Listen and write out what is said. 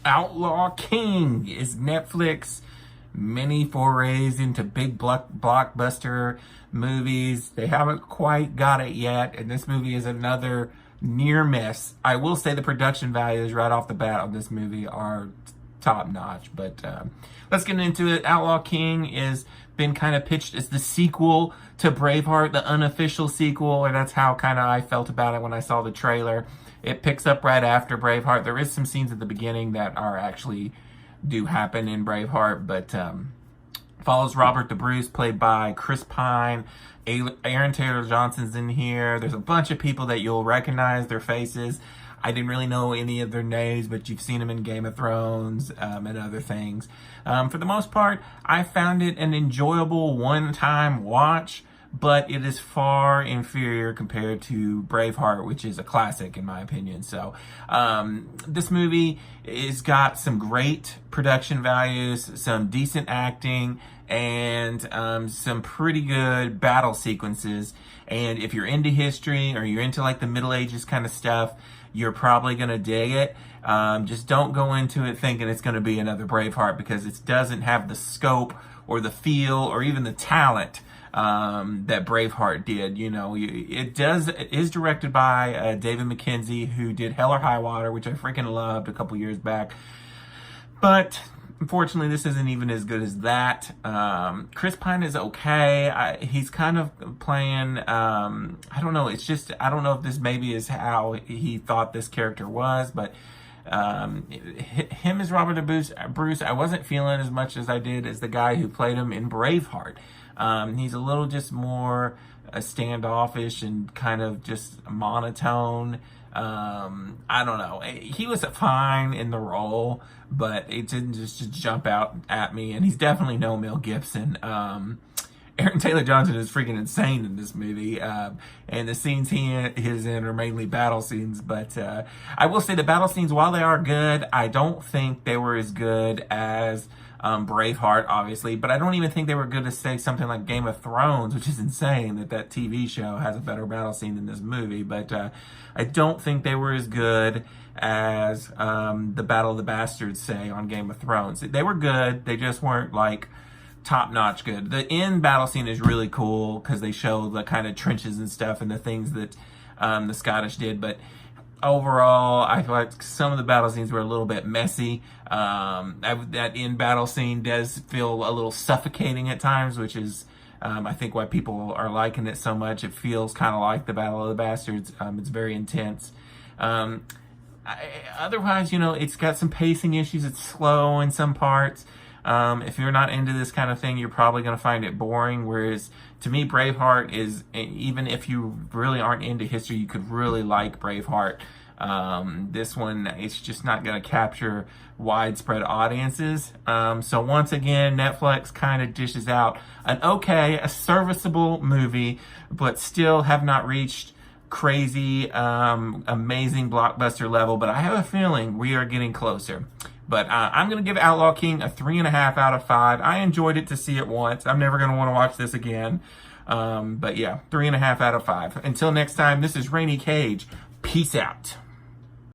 Outlaw King is Netflix mini forays into big blockbuster movies. They haven't quite got it yet, and this movie is another near miss. I will say the production values right off the bat on this movie are top notch, but let's get into it. Outlaw King is been kind of pitched as the sequel to Braveheart, the unofficial sequel, and that's how kind of I felt about it when I saw the trailer. It picks up right after Braveheart. There is some scenes at the beginning that are actually do happen in Braveheart, but follows Robert the Bruce, played by Chris Pine. Aaron Taylor Johnson's in here. There's a bunch of people that you'll recognize their faces. I didn't really know any of their names, but you've seen them in Game of Thrones and other things. For the most part, I found it an enjoyable one-time watch, but it is far inferior compared to Braveheart, which is a classic in my opinion. So this movie has got some great production values, some decent acting, and some pretty good battle sequences. And if you're into history or you're into like the Middle Ages kind of stuff, you're probably going to dig it. Just don't go into it thinking it's going to be another Braveheart, because it doesn't have the scope or the feel or even the talent that Braveheart did. You know, it is directed by David Mackenzie, who did Hell or High Water, which I freaking loved a couple years back. But unfortunately, this isn't even as good as that. Chris Pine is okay. He's kind of playing, I don't know, it's just, I don't know if this maybe is how he thought this character was, but him as Robert the Bruce, I wasn't feeling as much as I did as the guy who played him in Braveheart. He's a little just more standoffish and kind of just monotone. I don't know. He was fine in the role, but it didn't just jump out at me. And he's definitely no Mel Gibson. Aaron Taylor Johnson is freaking insane in this movie. And the scenes he is in are mainly battle scenes. But I will say the battle scenes, while they are good, I don't think they were as good as Braveheart, obviously, but I don't even think they were good to say something like Game of Thrones, which is insane that TV show has a better battle scene than this movie. But I don't think they were as good as the Battle of the Bastards, say, on Game of Thrones. They were good, they just weren't like top-notch good. The end battle scene is really cool because they show the kind of trenches and stuff and the things that the Scottish did, but overall, I feel like some of the battle scenes were a little bit messy. That in battle scene does feel a little suffocating at times, which is, I think, why people are liking it so much. It feels kind of like the Battle of the Bastards. It's very intense. Otherwise, you know, it's got some pacing issues. It's slow in some parts. If you're not into this kind of thing, you're probably going to find it boring. Whereas, to me, Braveheart is, even if you really aren't into history, you could really like Braveheart. This one, it's just not going to capture widespread audiences. So once again, Netflix kind of dishes out a serviceable movie, but still have not reached crazy, amazing blockbuster level. But I have a feeling we are getting closer. But I'm going to give Outlaw King a 3.5 out of 5. I enjoyed it to see it once. I'm never going to want to watch this again. But yeah, 3.5 out of 5. Until next time, this is Rainy Cage. Peace out.